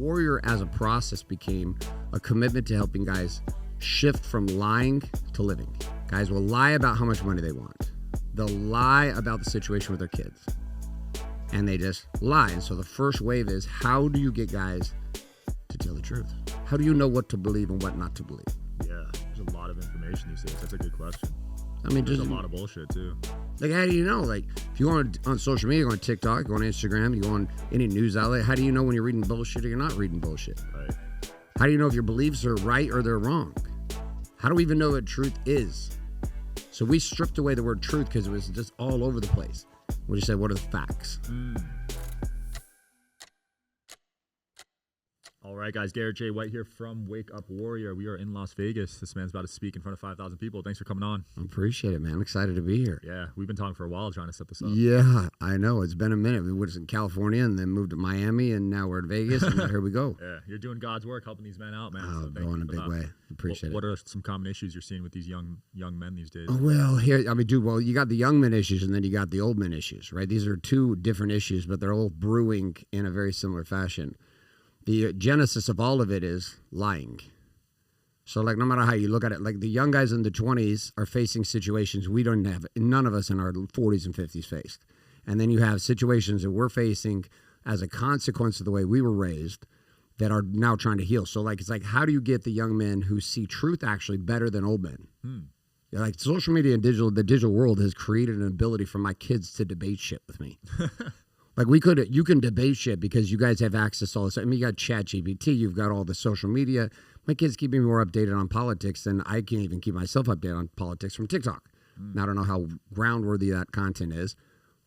Warrior as a process became a commitment to helping guys shift from lying to living. Guys will lie about how much money they want. They'll lie about the situation with their kids. And they just lie. And so the first wave is, how do you get guys to tell the truth? How do you know what to believe and what not to believe? Yeah, there's a lot of information these days. That's a good question. I mean, there's just a lot of bullshit too. Like, how do you know? Like, if you go on social media, you go on TikTok, you go on Instagram, you go on any news outlet, how do you know when you're reading bullshit or you're not reading bullshit? Right. How do you know if your beliefs are right or they're wrong? How do we even know what truth is? So we stripped away the word truth because it was just all over the place. We just said, what are the facts? All right, guys. Garrett J here from Wake Up Warrior. We are in Las Vegas. This man's about to speak in front of 5,000 people. Thanks for coming on. I appreciate it, man. I'm excited to be here. Yeah, we've been talking for a while trying to set this up. Yeah, I know. It's been a minute. We was in California and then moved to Miami, and now we're in Vegas, and now here we go. Yeah, you're doing God's work, helping these men out, man. Oh, So going a big way. Appreciate it. What are some common issues you're seeing with these young men these days? Oh, well, you got the young men issues, and then you got the old men issues, right? These are two different issues, but they're all brewing in a very similar fashion. The genesis of all of it is lying. So, like, no matter how you look at it, like the young guys in the 20s are facing situations none of us in our 40s and 50s faced. And then you have situations that we're facing as a consequence of the way we were raised that are now trying to heal. So, like, it's like, how do you get the young men who see truth actually better than old men? Like, social media and the digital world has created an ability for my kids to debate shit with me. Like, you can debate shit because you guys have access to all this. I mean, you got ChatGPT, you've got all the social media. My kids keep me more updated on politics than I can even keep myself updated on politics from TikTok. Now, I don't know how groundworthy that content is.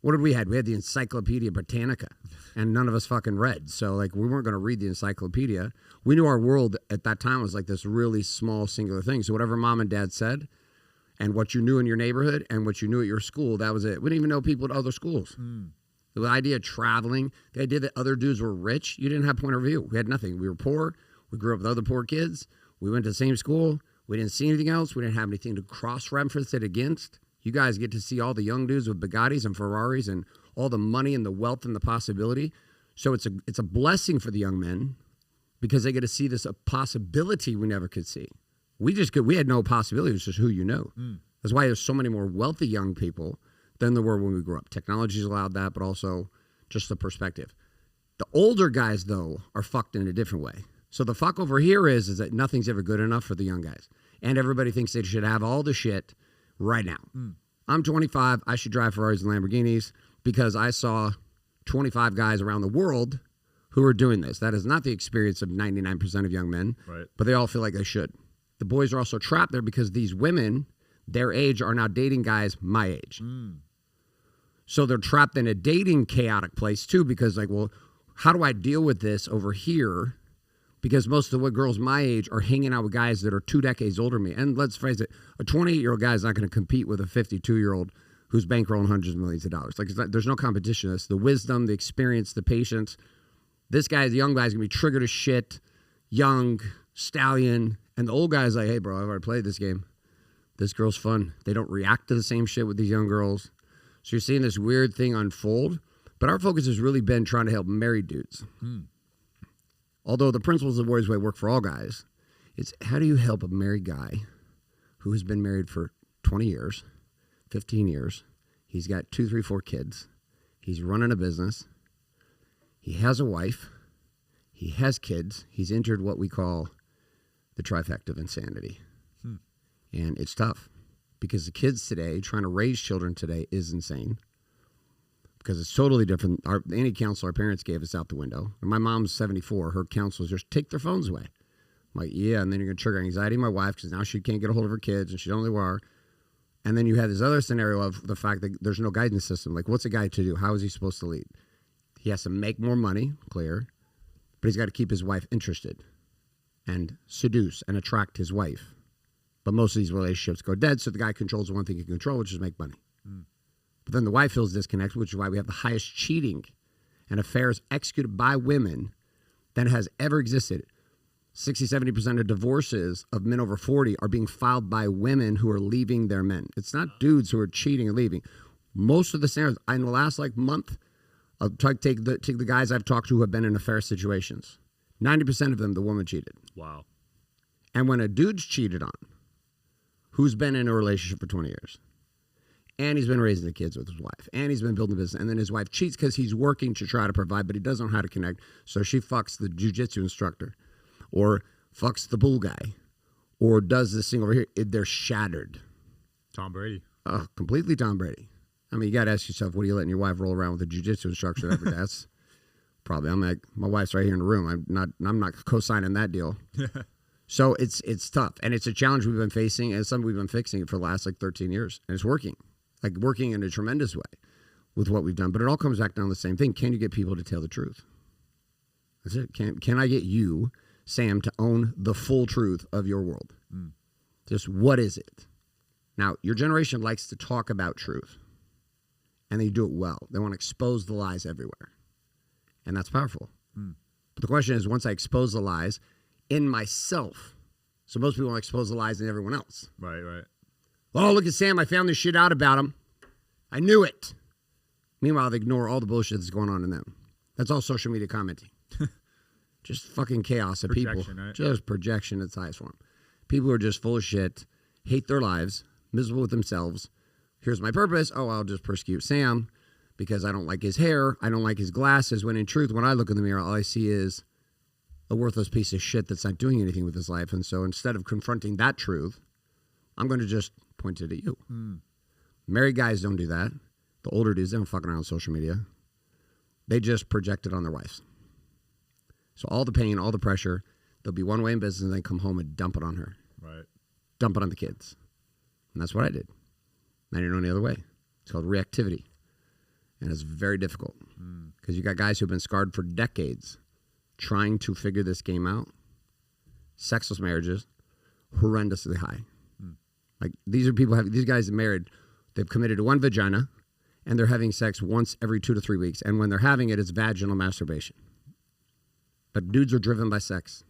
What did we had? We had the Encyclopedia Britannica, and none of us fucking read. So, like, we weren't going to read the encyclopedia. We knew our world at that time was like this really small, singular thing. So whatever mom and dad said, and what you knew in your neighborhood, and what you knew at your school, that was it. We didn't even know people at other schools. The idea of traveling, the idea that other dudes were rich, you didn't have point of view. We had nothing. We were poor. We grew up with other poor kids. We went to the same school. We didn't see anything else. We didn't have anything to cross-reference it against. You guys get to see all the young dudes with Bugattis and Ferraris and all the money and the wealth and the possibility. So it's a blessing for the young men because they get to see this a possibility we never could see. We had no possibility. It was just who you know. That's why there's so many more wealthy young people than there were when we grew up. Technology's allowed that, but also just the perspective. The older guys, though, are fucked in a different way. So the fuck over here is that nothing's ever good enough for the young guys. And everybody thinks they should have all the shit right now. I'm 25. I should drive Ferraris and Lamborghinis because I saw 25 guys around the world who are doing this. That is not the experience of 99% of young men, right? But they all feel like they should. The boys are also trapped there because these women, their age, are now dating guys my age. So they're trapped in a dating chaotic place too because, like, well, how do I deal with this over here? Because most of the girls my age are hanging out with guys that are 2 decades older than me. And let's phrase it, a 28-year-old guy is not going to compete with a 52-year-old who's bankrolling hundreds of millions of dollars. Like, there's no competition. It's the wisdom, the experience, the patience. This guy, the young guy, is going to be triggered as shit, young, stallion. And the old guy's like, hey, bro, I've already played this game. This girl's fun. They don't react to the same shit with these young girls. So you're seeing this weird thing unfold. But our focus has really been trying to help married dudes. Although the principles of Warriors Way work for all guys, it's how do you help a married guy who has been married for 20 years, 15 years. He's got 2, 3, 4 kids. He's running a business. He has a wife. He has kids. He's entered what we call the trifecta of insanity. And it's tough because the kids today, trying to raise children today is insane. Because it's totally different. Any counsel our parents gave us out the window. And my mom's 74. Her counsel is just take their phones away. I'm like, yeah, and then you're going to trigger anxiety in my wife because now she can't get a hold of her kids and she don't know where are. And then you have this other scenario of the fact that there's no guidance system. Like, what's a guy to do? How is he supposed to lead? He has to make more money, clear, but he's got to keep his wife interested and seduce and attract his wife. But most of these relationships go dead, so the guy controls the one thing he can control, which is make money. But then the wife feels disconnected, which is why we have the highest cheating and affairs executed by women than has ever existed. 60-70% of divorces of men over 40 are being filed by women who are leaving their men. It's not dudes who are cheating and leaving. Most of the scenarios in the last month, I'll take the guys I've talked to who have been in affair situations. 90% of them, the woman cheated. Wow. And when a dude's cheated on, who's been in a relationship for 20 years, and he's been raising the kids with his wife, and he's been building a business, and then his wife cheats because he's working to try to provide, but he doesn't know how to connect, so she fucks the jiu-jitsu instructor, or fucks the bull guy, or does this thing over here, they're shattered. Tom Brady. Completely Tom Brady. I mean, you got to ask yourself, what are you letting your wife roll around with a jiu-jitsu instructor every day? That's probably, I'm like, my wife's right here in the room. I'm not co-signing that deal. So it's tough, and it's a challenge we've been facing, and something we've been fixing for the last 13 years, and it's working in a tremendous way with what we've done. But it all comes back down to the same thing. Can you get people to tell the truth? That's it. Can I get you, Sam, to own the full truth of your world? Just what is it? Now, your generation likes to talk about truth, and they do it well. They want to expose the lies everywhere, and that's powerful. But the question is, once I expose the lies in myself, so most people want to expose the lies in everyone else. Right. Oh, look at Sam. I found this shit out about him. I knew it. Meanwhile, they ignore all the bullshit that's going on in them. That's all social media commenting. Just fucking chaos of people. Right? Just projection at its highest form. People who are just full of shit, hate their lives, miserable with themselves. Here's my purpose. Oh, I'll just persecute Sam because I don't like his hair. I don't like his glasses. When in truth, when I look in the mirror, all I see is a worthless piece of shit that's not doing anything with his life. And so instead of confronting that truth, I'm going to just point it at you. Married guys don't do that. The older dudes, they don't fucking around on social media. They just project it on their wives. So all the pain, all the pressure, they'll be one way in business and then come home and dump it on her. Right. Dump it on the kids. And that's what I did. I didn't know any other way. It's called reactivity. And it's very difficult because you got guys who've been scarred for decades trying to figure this game out. Sexless marriages, horrendously high. Like these guys are married, they've committed to one vagina, and they're having sex once every 2 to 3 weeks. And when they're having it, it's vaginal masturbation. But dudes are driven by sex.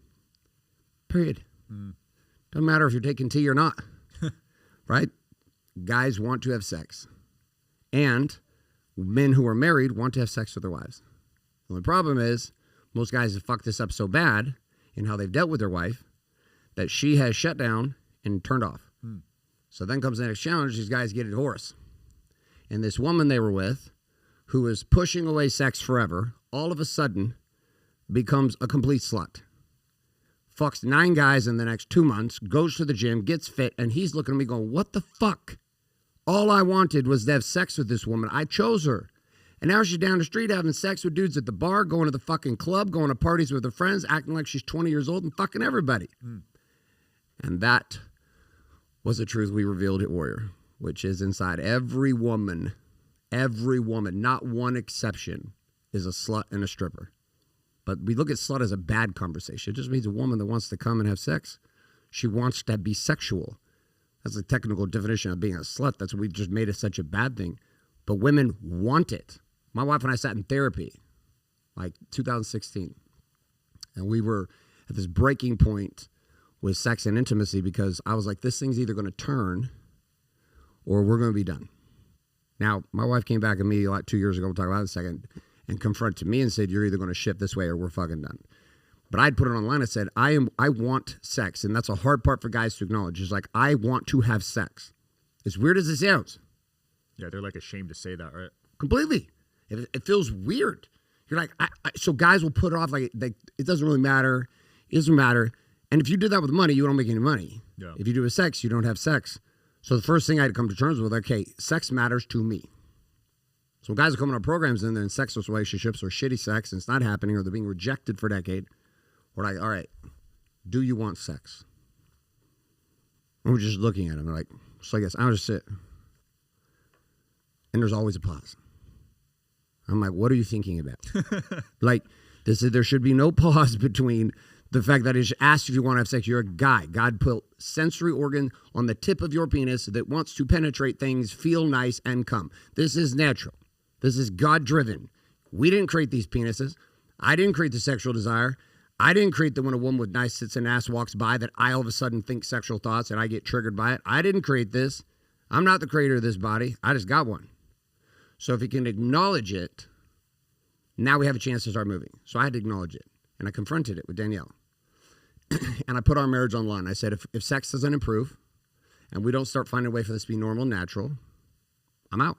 Period. Doesn't matter if you're taking tea or not. Right? Guys want to have sex. And men who are married want to have sex with their wives. The only problem is most guys have fucked this up so bad in how they've dealt with their wife that she has shut down and turned off. So then comes the next challenge. These guys get a divorce. And this woman they were with, who was pushing away sex forever, all of a sudden becomes a complete slut. Fucks 9 guys in the next 2 months, goes to the gym, gets fit, and he's looking at me going, what the fuck? All I wanted was to have sex with this woman. I chose her. And now she's down the street having sex with dudes at the bar, going to the fucking club, going to parties with her friends, acting like she's 20 years old and fucking everybody. And that was the truth we revealed at Warrior, which is inside every woman, not one exception, is a slut and a stripper. But we look at slut as a bad conversation. It just means a woman that wants to come and have sex. She wants to be sexual. That's the technical definition of being a slut. That's what we just made it such a bad thing. But women want it. My wife and I sat in therapy, like 2016. And we were at this breaking point with sex and intimacy because I was like, this thing's either going to turn or we're going to be done. Now, my wife came back at me like 2 years ago, we'll talk about it in a second, and confronted me and said, you're either going to shift this way or we're fucking done. But I'd put it online and said, I want sex. And that's a hard part for guys to acknowledge. It's like, I want to have sex. As weird as it sounds. Yeah, they're like ashamed to say that, right? Completely. It feels weird. You're like, so guys will put it off like it doesn't really matter. It doesn't matter. And if you do that with money, you don't make any money. Yeah. If you do with sex, you don't have sex. So the first thing I had to come to terms with, okay, sex matters to me. So guys are coming on programs and they're in sexless relationships or shitty sex and it's not happening or they're being rejected for a decade. We're like, all right, do you want sex? And we're just looking at them. They're like, so I guess I'll just sit. And there's always a pause. I'm like, what are you thinking about? Like, there should be no pause between the fact that it's asked if you want to have sex. You're a guy. God put sensory organ on the tip of your penis that wants to penetrate things, feel nice, and come. This is natural. This is God-driven. We didn't create these penises. I didn't create the sexual desire. I didn't create that when a woman with nice tits and ass walks by that I all of a sudden think sexual thoughts and I get triggered by it. I didn't create this. I'm not the creator of this body. I just got one. So if you can acknowledge it, now we have a chance to start moving. So I had to acknowledge it. And I confronted it with Danielle. And I put our marriage on line. I said, if sex doesn't improve and we don't start finding a way for this to be normal and natural, I'm out.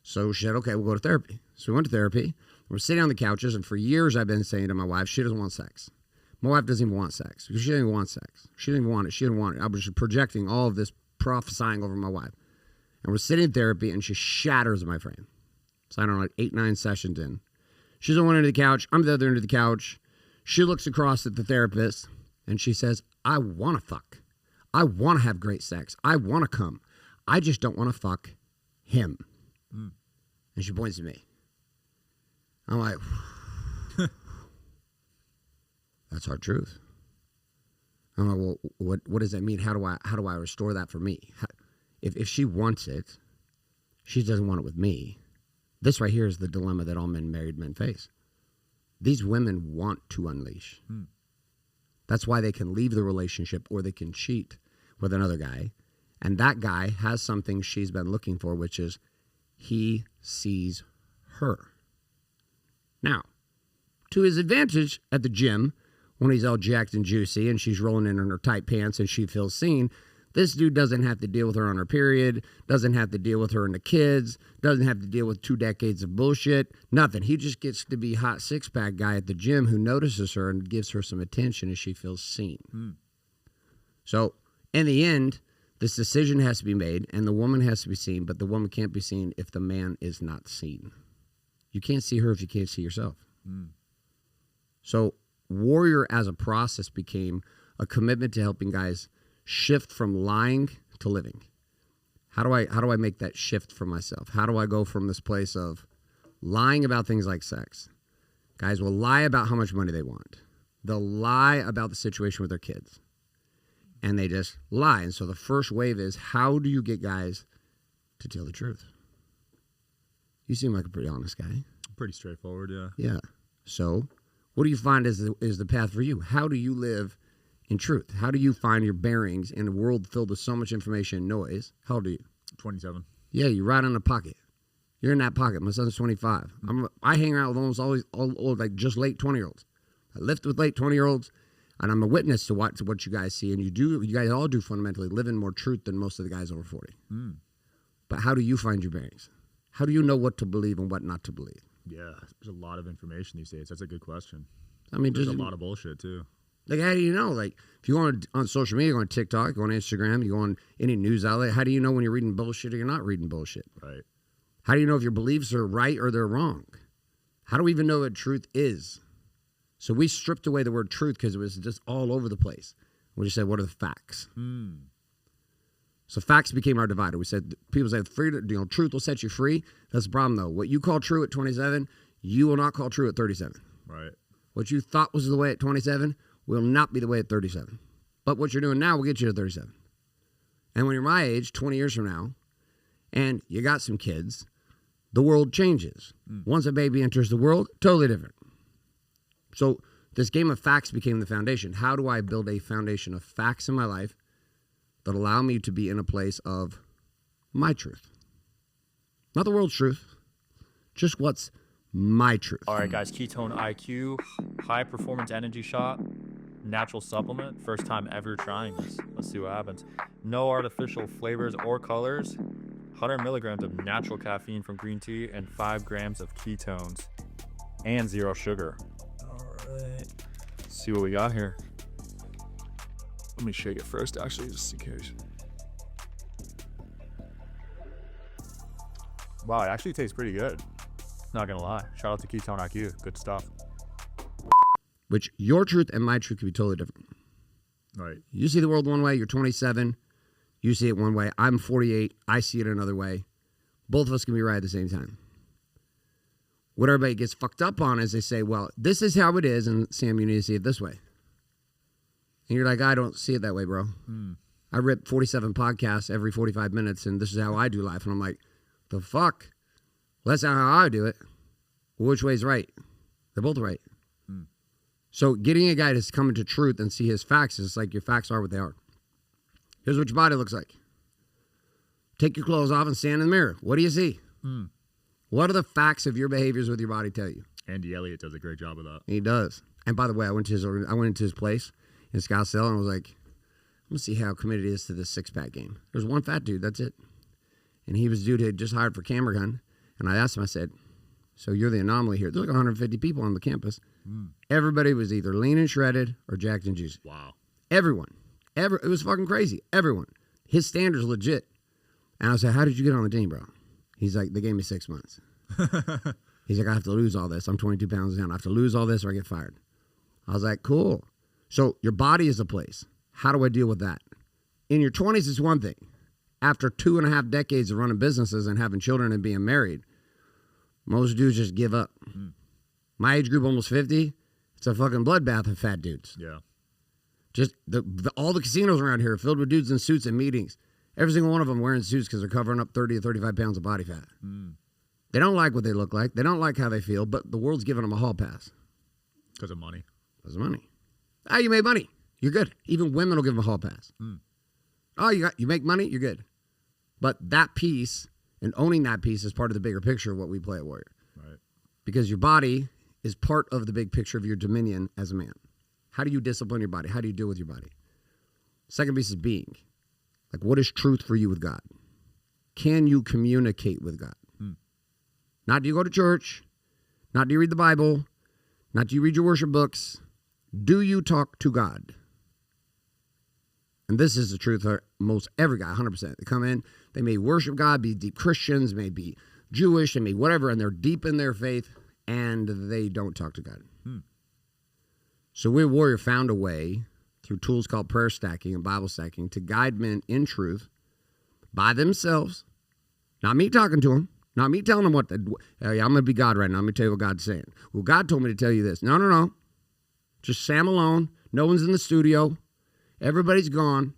So she said, okay, we'll go to therapy. So we went to therapy. We're sitting on the couches, and for years I've been saying to my wife, she doesn't want sex. My wife doesn't even want sex. She doesn't even want sex. She didn't even want it. She didn't want it. I was just projecting all of this prophesying over my wife. And we're sitting in therapy, and she shatters my frame. So I don't know, like 8, 9 sessions in. She's on one end of the couch. I'm the other end of the couch. She looks across at the therapist, and she says, I want to fuck. I want to have great sex. I want to come. I just don't want to fuck him. And she points at me. I'm like, that's our truth. I'm like, well, what does that mean? How do I restore that for me? If she wants it, she doesn't want it with me. This right here is the dilemma that all married men face. These women want to unleash. That's why they can leave the relationship or they can cheat with another guy. And that guy has something she's been looking for, which is he sees her. Now, to his advantage at the gym, when he's all jacked and juicy and she's rolling in her tight pants and she feels seen, this dude doesn't have to deal with her on her period, doesn't have to deal with her and the kids, doesn't have to deal with 2 decades of bullshit, nothing. He just gets to be hot six-pack guy at the gym who notices her and gives her some attention and she feels seen. So, in the end, this decision has to be made and the woman has to be seen, but the woman can't be seen if the man is not seen. You can't see her if you can't see yourself. So, Warrior as a process became a commitment to helping guys shift from lying to living. How do I make that shift for myself? How do I go from this place of lying about things like sex? Guys will lie about how much money they want. They'll lie about the situation with their kids. And they just lie. And so the first wave is, how do you get guys to tell the truth? You seem like a pretty honest guy. Pretty straightforward, yeah. Yeah. So what do you find is the path for you? How do you live in truth? How do you find your bearings in a world filled with so much information and noise? How old are you? 27. Yeah, you're right in the pocket. You're in that pocket. My son's 25. I hang around with almost always old, like just late 20-year-olds. I lift with late 20-year-olds, and I'm a witness to what you guys see. And you guys all do fundamentally live in more truth than most of the guys over 40. But how do you find your bearings? How do you know what to believe and what not to believe? Yeah, there's a lot of information these days. That's a good question. I mean, there's a lot of bullshit too. Like, how do you know? Like, if you go on social media, you go on TikTok, you go on Instagram, you go on any news outlet, how do you know when you're reading bullshit or you're not reading bullshit? Right. How do you know if your beliefs are right or they're wrong? How do we even know what truth is? So we stripped away the word truth because it was just all over the place. We just said, what are the facts? So facts became our divider. We said, people say, truth will set you free. That's the problem, though. What you call true at 27, you will not call true at 37. Right. What you thought was the way at 27 will not be the way at 37. But what you're doing now will get you to 37. And when you're my age, 20 years from now, and you got some kids, the world changes. Once a baby enters the world, totally different. So this game of facts became the foundation. How do I build a foundation of facts in my life that allow me to be in a place of my truth? Not the world's truth, just what's my truth. All right, guys, Ketone IQ, high performance energy shot, natural supplement. First time ever trying this. Let's see what happens. No artificial flavors or colors. 100 milligrams of natural caffeine from green tea and 5 grams of ketones and 0 sugar. All right. Let's see what we got here. Let me shake it first, actually, just in case. Wow, it actually tastes pretty good. Not gonna lie. Shout out to Ketone IQ. Good stuff. Which your truth and my truth could be totally different. Right. You see the world one way, you're 27. You see it one way. I'm 48. I see it another way. Both of us can be right at the same time. What everybody gets fucked up on is they say, well, this is how it is, and Sam, you need to see it this way. And you're like, I don't see it that way, bro. I rip 47 podcasts every 45 minutes, and this is how I do life. And I'm like, the fuck? Well, that's not how I do it. Well, which way's right? They're both right. So getting a guy to come into truth and see his facts is like your facts are what they are. Here's what your body looks like. Take your clothes off and stand in the mirror. What do you see? What do the facts of your behaviors with your body tell you? Andy Elliott does a great job of that. He does. And by the way, I went into his place in Scottsdale and I was like, I'm gonna see how committed he is to this 6-pack game. There's one fat dude, that's it. And he was a dude who had just hired for Camera Gun. And I asked him, I said, so you're the anomaly here. There's like 150 people on the campus. Everybody was either lean and shredded or jacked and juicy. Wow. Everyone. It was fucking crazy. Everyone. His standards legit. And I was like, how did you get on the team, bro? He's like, they gave me 6 months. He's like, I have to lose all this. I'm 22 pounds down. I have to lose all this or I get fired. I was like, cool. So your body is a place. How do I deal with that? In your 20s, it's one thing. After 2.5 decades of running businesses and having children and being married, most dudes just give up. My age group, almost 50, it's a fucking bloodbath of fat dudes. Yeah. Just all the casinos around here are filled with dudes in suits and meetings. Every single one of them wearing suits because they're covering up 30 to 35 pounds of body fat. They don't like what they look like. They don't like how they feel, but the world's giving them a hall pass. Because of money. Because of money. Ah, you made money. You're good. Even women will give them a hall pass. Oh, you make money? You're good. But that piece and owning that piece is part of the bigger picture of what we play at Warrior. Right. Because your body is part of the big picture of your dominion as a man. How do you discipline your body? How do you deal with your body? Second piece is being. Like, what is truth for you with God? Can you communicate with God? Not do you go to church, not do you read the Bible, not do you read your worship books. Do you talk to God? And this is the truth for most every guy, 100%. They come in, they may worship God, be deep Christians, may be Jewish, and may whatever, and they're deep in their faith, and they don't talk to God. So we at Warrior found a way through tools called prayer stacking and Bible stacking to guide men in truth by themselves. Not me talking to them. Not me telling them what I'm going to be God right now. Let me tell you what God's saying. Well, God told me to tell you this. No. Just Sam alone. No one's in the studio. Everybody's gone.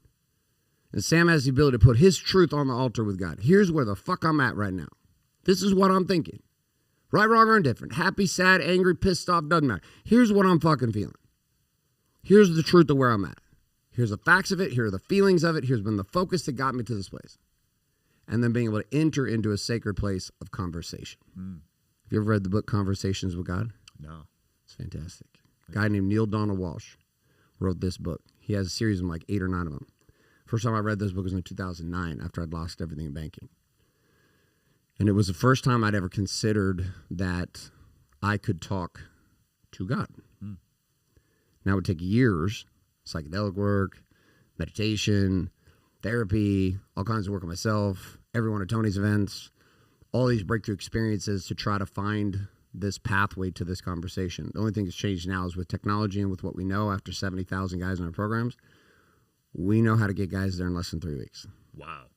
And Sam has the ability to put his truth on the altar with God. Here's where the fuck I'm at right now. This is what I'm thinking. Right, wrong, or indifferent. Happy, sad, angry, pissed off, doesn't matter. Here's what I'm fucking feeling. Here's the truth of where I'm at. Here's the facts of it. Here are the feelings of it. Here's been the focus that got me to this place. And then being able to enter into a sacred place of conversation. Have you ever read the book Conversations with God? No. It's fantastic. A guy named Neil Donald Walsh wrote this book. He has a series of like 8 or 9 of them. First time I read this book was in 2009 after I'd lost everything in banking. And it was the first time I'd ever considered that I could talk to God. Now it would take years, psychedelic work, meditation, therapy, all kinds of work on myself, every one of Tony's events, all these breakthrough experiences to try to find this pathway to this conversation. The only thing that's changed now is with technology and with what we know after 70,000 guys in our programs, we know how to get guys there in less than 3 weeks. Wow.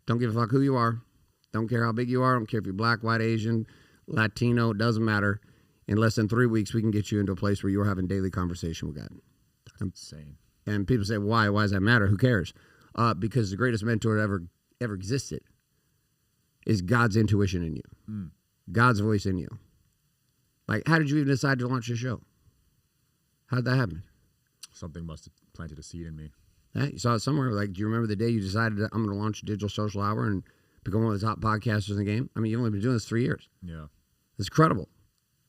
Don't give a fuck who you are. Don't care how big you are. Don't care if you're black, white, Asian, Latino. It doesn't matter. In less than 3 weeks, we can get you into a place where you're having daily conversation with God. That's insane. And people say, why? Why does that matter? Who cares? Because the greatest mentor that ever existed is God's intuition in you. God's voice in you. Like, how did you even decide to launch your show? How did that happen? Something must have planted a seed in me. Yeah, you saw it somewhere. Like, do you remember the day you decided that I'm going to launch a digital social hour and become one of the top podcasters in the game? I mean, you've only been doing this 3 years. Yeah. It's incredible.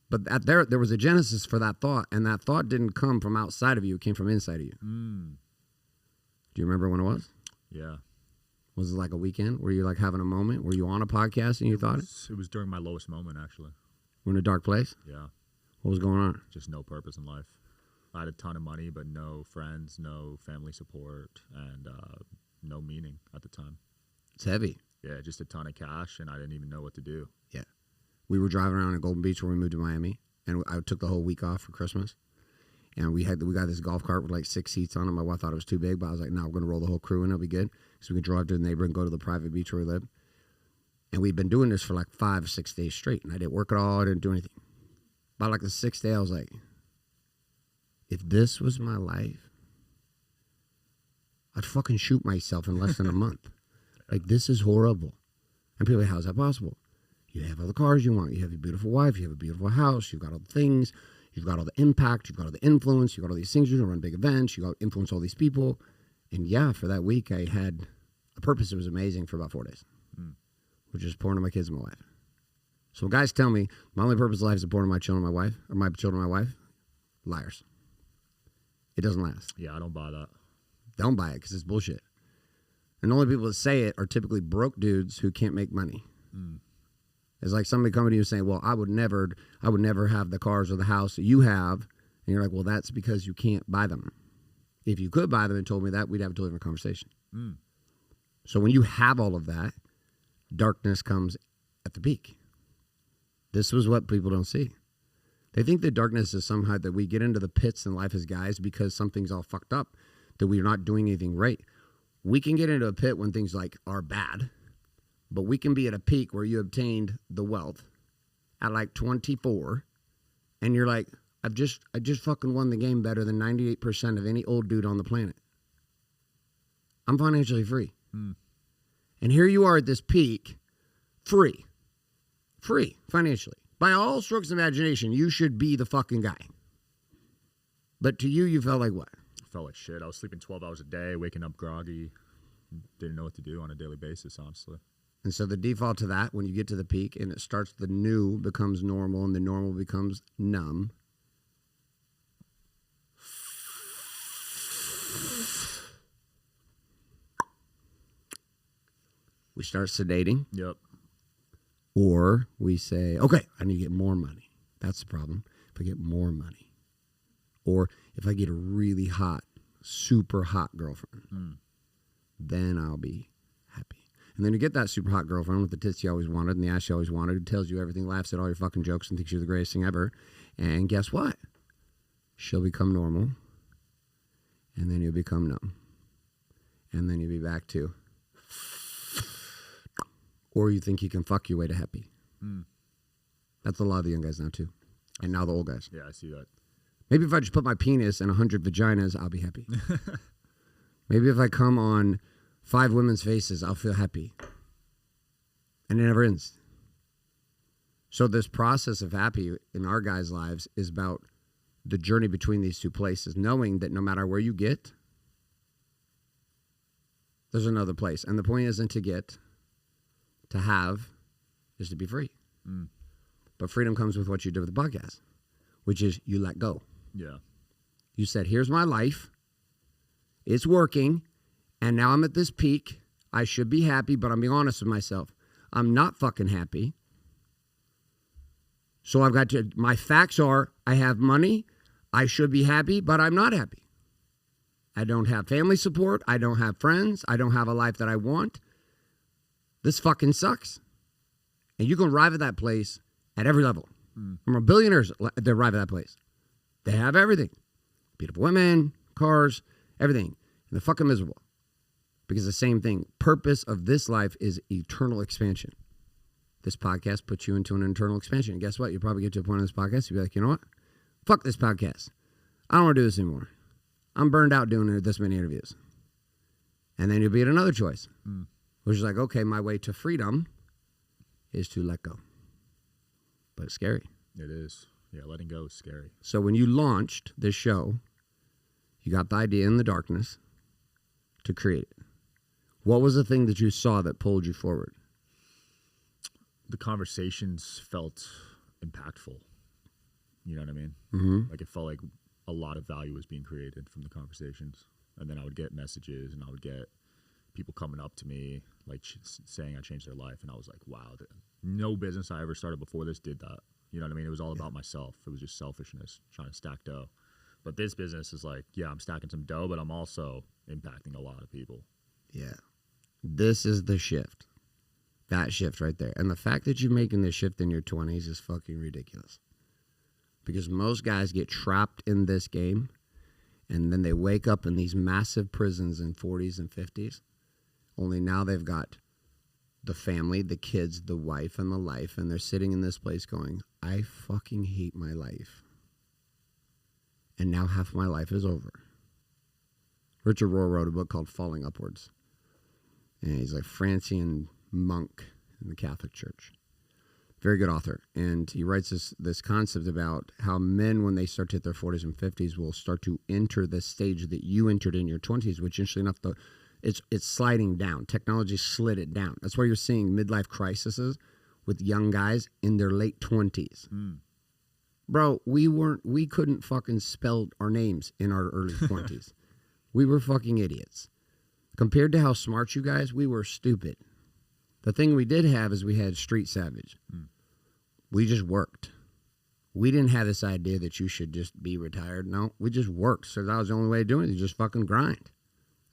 But there was a genesis for that thought, and that thought didn't come from outside of you. It came from inside of you. Do you remember when it was? Yeah. Was it like a weekend? Were you like having a moment? Were you on a podcast and you thought it? It was during my lowest moment, actually. We're in a dark place? Yeah. What was going on? Just no purpose in life. I had a ton of money, but no friends, no family support, and no meaning at the time. It's heavy. Yeah, just a ton of cash, and I didn't even know what to do. Yeah. We were driving around in Golden Beach when we moved to Miami, and I took the whole week off for Christmas. And we got this golf cart with like 6 seats on it. My wife thought it was too big, but I was like, no, we're going to roll the whole crew in. It'll be good. So we can drive to the neighborhood and go to the private beach where we live. And we'd been doing this for like 5 or 6 days straight. And I didn't work at all. I didn't do anything. By like the 6th day, I was like, if this was my life, I'd fucking shoot myself in less than a month. Like, this is horrible. And people are like, how's that possible? You have all the cars you want. You have a beautiful wife. You have a beautiful house. You've got all the things. You've got all the impact. You've got all the influence. You've got all these things. You can run big events. You got to influence all these people. And yeah, for that week, I had a purpose that was amazing for about 4 days, which is pouring to my kids and my wife. So when guys tell me my only purpose in life is supporting my children, my wife, or my children, my wife, liars. It doesn't last. Yeah, I don't buy that. Don't buy it because it's bullshit. And the only people that say it are typically broke dudes who can't make money. It's like somebody coming to you saying, well, I would never have the cars or the house that you have. And you're like, well, that's because you can't buy them. If you could buy them and told me that, we'd have a totally different conversation. So when you have all of that, darkness comes at the peak. This was what people don't see. They think that darkness is somehow that we get into the pits in life as guys because something's all fucked up, that we're not doing anything right. We can get into a pit when things like are bad, but we can be at a peak where you obtained the wealth at like 24, and you're like, I just fucking won the game better than 98% of any old dude on the planet. I'm financially free. And here you are at this peak, free financially. By all strokes of imagination, you should be the fucking guy. But to you felt like what? I felt like shit. I was sleeping 12 hours a day, waking up groggy. Didn't know what to do on a daily basis, honestly. And so the default to that, when you get to the peak and it starts, the new becomes normal and the normal becomes numb. We start sedating. Yep. Or we say, okay, I need to get more money. That's the problem. If I get more money. Or if I get a really hot, super hot girlfriend, then I'll be happy. And then you get that super hot girlfriend with the tits you always wanted and the ass you always wanted, who tells you everything, laughs at all your fucking jokes, and thinks you're the greatest thing ever. And guess what? She'll become normal. And then you'll become numb. And then you'll be back to... Or you think you can fuck your way to happy. That's a lot of the young guys now, too. And now the old guys. Yeah, I see that. Maybe if I just put my penis in 100 vaginas, I'll be happy. Maybe if I come on 5 women's faces, I'll feel happy. And it never ends. So this process of happy in our guys' lives is about the journey between these two places, knowing that no matter where you get, there's another place. And the point isn't to get... To have is to be free. But freedom comes with what you did with the podcast, which is you let go. Yeah. You said, here's my life. It's working. And now I'm at this peak. I should be happy, but I'm being honest with myself. I'm not fucking happy. So I've got to, my facts are, I have money. I should be happy, but I'm not happy. I don't have family support. I don't have friends. I don't have a life that I want. This fucking sucks. And you can arrive at that place at every level. From billionaires that arrive at that place. They have everything. Beautiful women, cars, everything. And they're fucking miserable. Because the same thing. Purpose of this life is eternal expansion. This podcast puts you into an internal expansion. And guess what? You'll probably get to a point in this podcast, you'll be like, you know what? Fuck this podcast. I don't want to do this anymore. I'm burned out doing this many interviews. And then you'll be at another choice. Which is like, okay, my way to freedom is to let go. But it's scary. It is. Yeah, letting go is scary. So when you launched this show, you got the idea in the darkness to create it. What was the thing that you saw that pulled you forward? The conversations felt impactful. You know what I mean? Like it felt like a lot of value was being created from the conversations. And then I would get messages and I would get people coming up to me, like saying I changed their life. And I was like, wow, no business I ever started before this did that. You know what I mean? It was all about myself. It was just selfishness, trying to stack dough. But this business is like, yeah, I'm stacking some dough, but I'm also impacting a lot of people. Yeah. This is the shift. That shift right there. And the fact that you're making this shift in your 20s is fucking ridiculous. Because most guys get trapped in this game, and then they wake up in these massive prisons in 40s and 50s. Only now they've got the family, the kids, the wife, and the life, and they're sitting in this place going, I fucking hate my life. And now half my life is over. Richard Rohr wrote a book called Falling Upwards. And he's a Francian monk in the Catholic Church. Very good author. And he writes this concept about how men, when they start to hit their 40s and 50s, will start to enter the stage that you entered in your 20s, which, interestingly enough, it's sliding down. Technology slid it down. That's why you're seeing midlife crises with young guys in their late 20s. Bro, we couldn't fucking spell our names in our early 20s. We were fucking idiots. Compared to how smart you guys, we were stupid. The thing we did have is we had street savage. We just worked. We didn't have this idea that you should just be retired. No, we just worked. So that was the only way of doing it. You just fucking grind.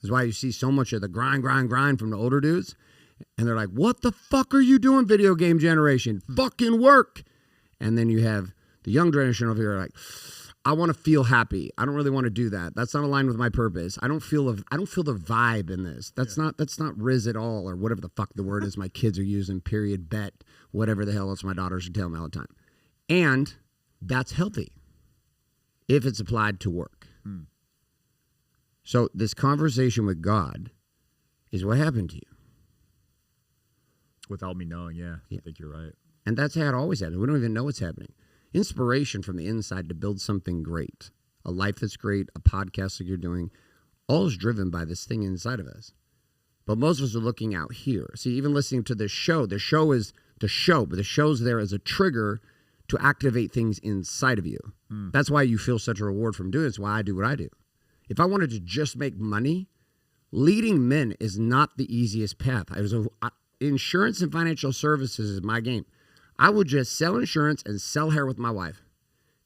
That's why you see so much of the grind from the older dudes. And they're like, what the fuck are you doing, video game generation? Fucking work. And then you have the young generation over here like, I want to feel happy. I don't really want to do that. That's not aligned with my purpose. I don't feel the vibe in this. That's not Riz at all, or whatever the fuck the word is my kids are using, period, bet, whatever the hell else my daughters are telling me all the time. And that's healthy if it's applied to work. So this conversation with God is what happened to you. Without me knowing, I think you're right. And that's how it always happens. We don't even know what's happening. Inspiration from the inside to build something great, a life that's great, a podcast that you're doing, all is driven by this thing inside of us. But most of us are looking out here. See, even listening to this show, the show is the show, but the show's there as a trigger to activate things inside of you. That's why you feel such a reward from doing it. It's why I do what I do. If I wanted to just make money, leading men is not the easiest path. Insurance and financial services is my game. I would just sell insurance and sell hair with my wife.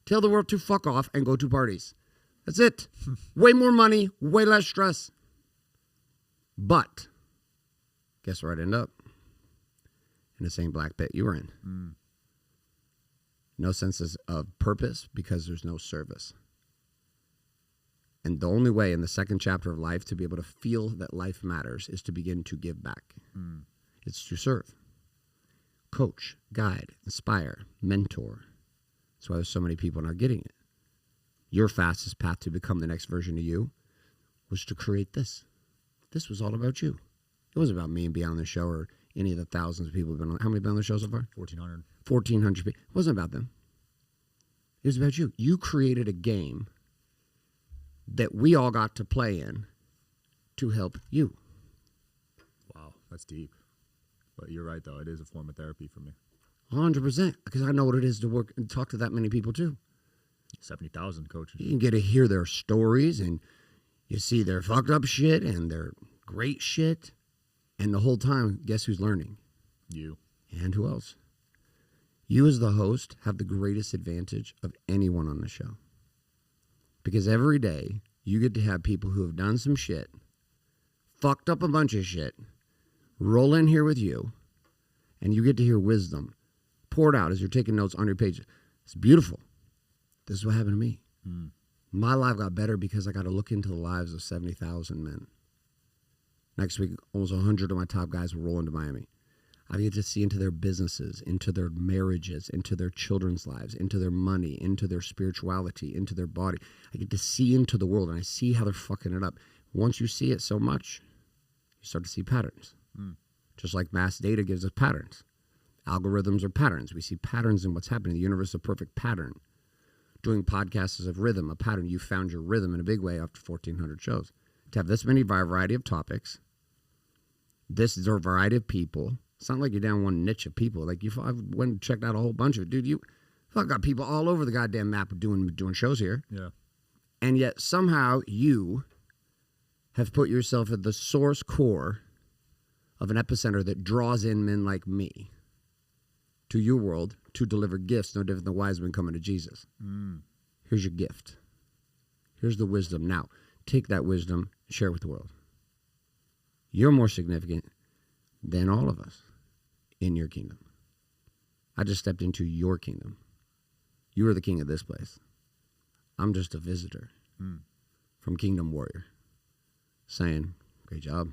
Tell the world to fuck off and go to parties. That's it. Way more money, way less stress. But guess where I'd end up? In the same black pit you were in. No sense of purpose because there's no service. And the only way in the second chapter of life to be able to feel that life matters is to begin to give back. It's to serve. Coach, guide, inspire, mentor. That's why there's so many people not getting it. Your fastest path to become the next version of you was to create this. This was all about you. It wasn't about me and being on the show or any of the thousands of people who've been on. How many have been on the show so far? 1,400. 1,400 people. It wasn't about them. It was about you. You created a game that we all got to play in to help you. Wow, that's deep. But you're right, though. It is a form of therapy for me. 100%. Because I know what it is to work and talk to that many people, too. 70,000 coaches. You can get to hear their stories, and you see their fucked up shit and their great shit. And the whole time, guess who's learning? You. And who else? You as the host have the greatest advantage of anyone on the show. Because every day, you get to have people who have done some shit, fucked up a bunch of shit, roll in here with you, and you get to hear wisdom poured out as you're taking notes on your page. It's beautiful. This is what happened to me. My life got better because I got to look into the lives of 70,000 men. Next week, almost 100 of my top guys will roll into Miami. I get to see into their businesses, into their marriages, into their children's lives, into their money, into their spirituality, into their body. I get to see into the world, and I see how they're fucking it up. Once you see it so much, you start to see patterns. Just like mass data gives us patterns. Algorithms are patterns. We see patterns in what's happening. The universe is a perfect pattern. Doing podcasts is a rhythm, a pattern. You found your rhythm in a big way after 1,400 shows. To have this many variety of topics, this is a variety of people. It's not like you're down one niche of people. Like I went and checked out a whole bunch of it. Dude, I've got people all over the goddamn map doing shows here. Yeah. And yet somehow you have put yourself at the source core of an epicenter that draws in men like me to your world to deliver gifts no different than wise men coming to Jesus. Here's your gift. Here's the wisdom. Now, take that wisdom and share it with the world. You're more significant than all of us in your kingdom. I just stepped into your kingdom. You are the king of this place. I'm just a visitor from Kingdom Warrior saying, great job.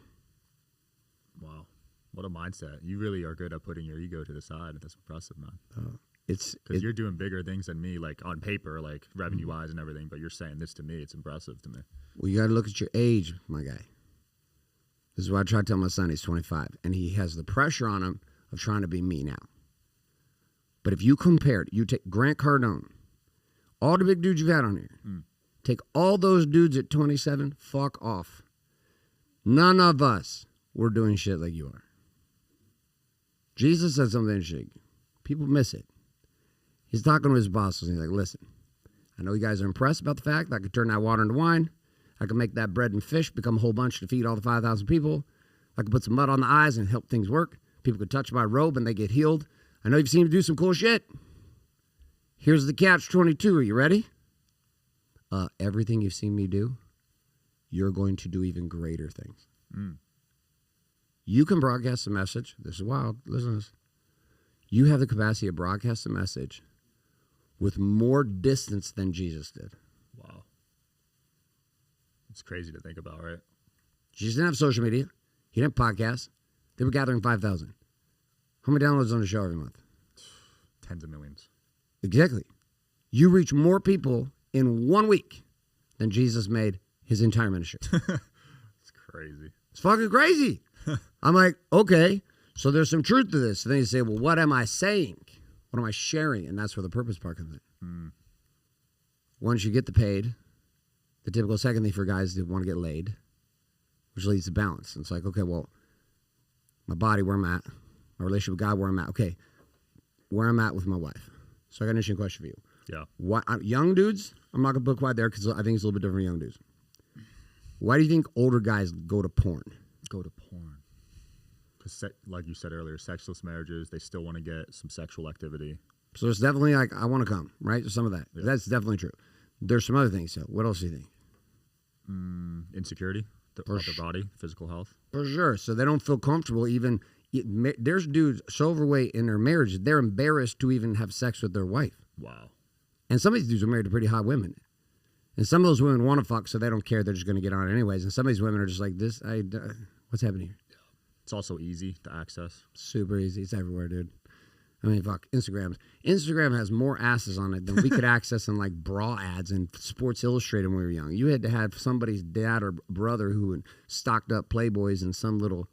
Wow. What a mindset. You really are good at putting your ego to the side. That's impressive, man. Because you're doing bigger things than me, like on paper, like revenue-wise and everything, but you're saying this to me. It's impressive to me. Well, you got to look at your age, my guy. This is what I try to tell my son. He's 25, and he has the pressure on him of trying to be me now. But if you compare it, you take Grant Cardone, all the big dudes you've had on here, take all those dudes at 27, fuck off. None of us were doing shit like you are. Jesus said something interesting. People miss it. He's talking to his bosses, and he's like, listen, I know you guys are impressed about the fact that I could turn that water into wine. I could make that bread and fish become a whole bunch to feed all the 5,000 people. I could put some mud on the eyes and help things work. People could touch my robe and they get healed. I know you've seen me do some cool shit. Here's the catch-22. Are you ready? Everything you've seen me do, you're going to do even greater things. You can broadcast a message. This is wild. Listen to this. You have the capacity to broadcast a message with more distance than Jesus did. Wow. It's crazy to think about, right? Jesus didn't have social media. He didn't have podcasts. They were gathering 5,000. How many downloads on the show every month? Tens of millions. Exactly. You reach more people in 1 week than Jesus made his entire ministry. It's crazy. It's fucking crazy. I'm like, okay, so there's some truth to this. And then you say, well, what am I saying? What am I sharing? And that's where the purpose part comes in. Once you get the paid, the typical second thing for guys is they want to get laid, which leads to balance. And it's like, okay, well, my body, where I'm at, my relationship with God, where I'm at. Okay, where I'm at with my wife. So I got an interesting question for you. Yeah. Why, young dudes, I'm not going to put quite there because I think it's a little bit different for young dudes. Why do you think older guys go to porn? Go to porn. Because, like you said earlier, sexless marriages, they still want to get some sexual activity. So it's definitely like, I want to come, right? Some of that. Yeah. That's definitely true. There's some other things. So what else do you think? Insecurity about their body, physical health. For sure. So they don't feel comfortable even. There's dudes so overweight in their marriage, they're embarrassed to even have sex with their wife. Wow. And some of these dudes are married to pretty hot women. And some of those women want to fuck, so they don't care. They're just going to get on it anyways. And some of these women are just like, what's happening here? It's also easy to access. Super easy. It's everywhere, dude. I mean, fuck, Instagram. Instagram has more asses on it than we could access in like bra ads and Sports Illustrated when we were young. You had to have somebody's dad or brother who stocked up Playboys in some little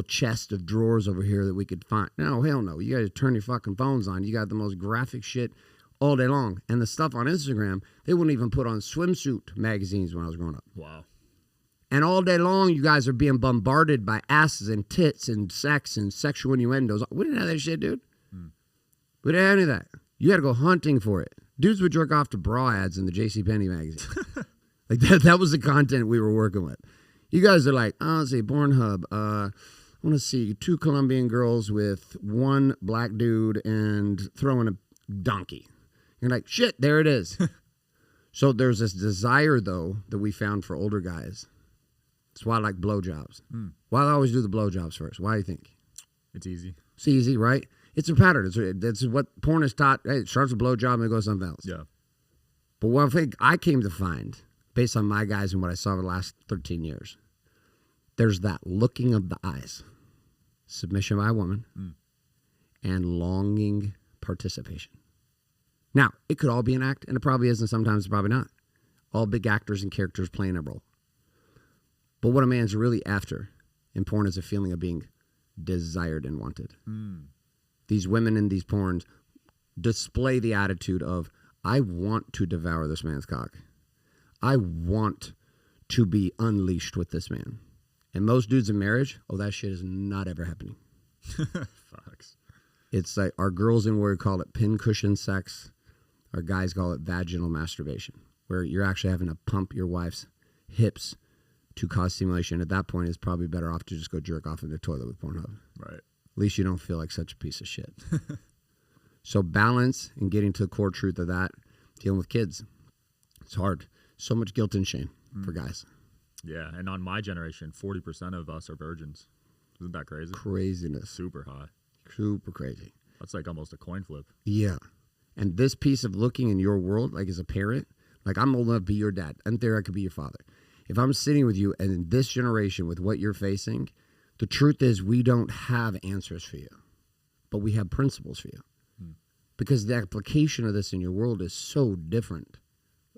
chest of drawers over here that we could find. No, hell no. You got to turn your fucking phones on. You got the most graphic shit all day long. And the stuff on Instagram, they wouldn't even put on swimsuit magazines when I was growing up. Wow. And all day long, you guys are being bombarded by asses and tits and sex and sexual innuendos. We didn't have that shit, dude. We didn't have any of that. You had to go hunting for it. Dudes would jerk off to bra ads in the JCPenney magazine. Like that was the content we were working with. You guys are like, oh, let's see, Pornhub. I want to see 2 Colombian girls with 1 black dude and throwing a donkey. You're like, shit, there it is. So there's this desire, though, that we found for older guys. That's why I like blowjobs. Why I always do the blowjobs first. Why do you think? It's easy. It's easy, right? It's a pattern. That's what porn is taught. Hey, it starts with blowjob and it goes something else. Yeah. But what I think I came to find, based on my guys and what I saw over the last 13 years, there's that looking of the eyes, submission by a woman, and longing participation. Now, it could all be an act, and it probably is, and sometimes it's probably not. All big actors and characters playing a role. But what a man's really after in porn is a feeling of being desired and wanted. These women in these porns display the attitude of, I want to devour this man's cock. I want to be unleashed with this man. And most dudes in marriage, that shit is not ever happening. Facts. It's like our girls in Warrior call it pincushion sex. Our guys call it vaginal masturbation, where you're actually having to pump your wife's hips to cause stimulation. At that point, it's probably better off to just go jerk off in the toilet with Pornhub. Right. At least you don't feel like such a piece of shit. So balance and getting to the core truth of that, dealing with kids. It's hard. So much guilt and shame for guys. Yeah, and on my generation, 40% of us are virgins. Isn't that crazy? Craziness. Super high. Super crazy. That's like almost a coin flip. Yeah. And this piece of looking in your world, like as a parent, like I'm old enough to be your dad. In theory, I could be your father. If I'm sitting with you and in this generation with what you're facing, the truth is we don't have answers for you, but we have principles for you. Because the application of this in your world is so different.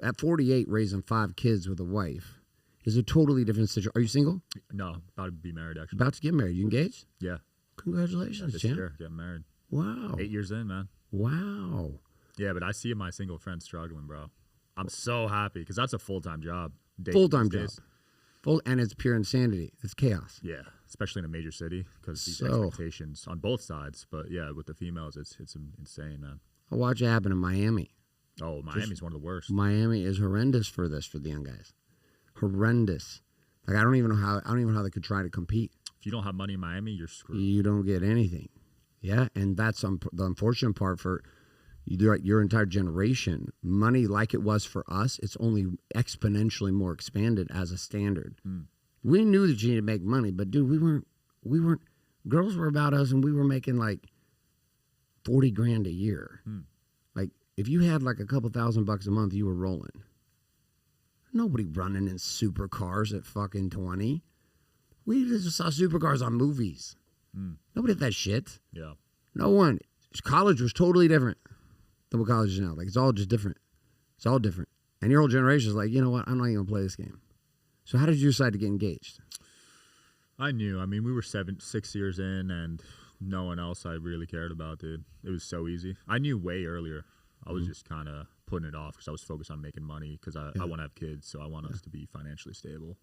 At 48, raising 5 kids with a wife is a totally different situation. Are you single? No, about to be married, actually. About to get married. You engaged? Yeah. Congratulations, This champ. year, getting married. Wow. 8 years in, man. Wow. Yeah, but I see my single friends struggling, bro. I'm so happy because that's a full-time job. Full-time job. And it's pure insanity. It's chaos. Yeah. especially in a major city, because these So- expectations on both sides. But yeah, with the females, it's insane, man. I watch it happen in Miami. Oh, Miami's one of the worst. Miami is horrendous for this for the young guys. Horrendous. Like I don't even know how they could try to compete. If you don't have money in Miami, you're screwed. You don't get anything. Yeah, and that's the unfortunate part for your entire generation. Money, like it was for us, it's only exponentially more expanded as a standard. We knew that you needed to make money, but dude, we weren't. Girls were about us, and we were making like $40,000 a year. Like if you had like a couple $1,000 a month, you were rolling. Nobody running in supercars at fucking 20. We just saw supercars on movies. Nobody did that shit. Yeah. No one. College was totally different than what college is now. Like, it's all just different. It's all different. And your whole generation is like, you know what? I'm not even going to play this game. So how did you decide to get engaged? I knew. I mean, we were 6 years in, and no one else I really cared about, dude. It was so easy. I knew way earlier. I was just kind of putting it off because I was focused on making money because I want to have kids, so I want us to be financially stable.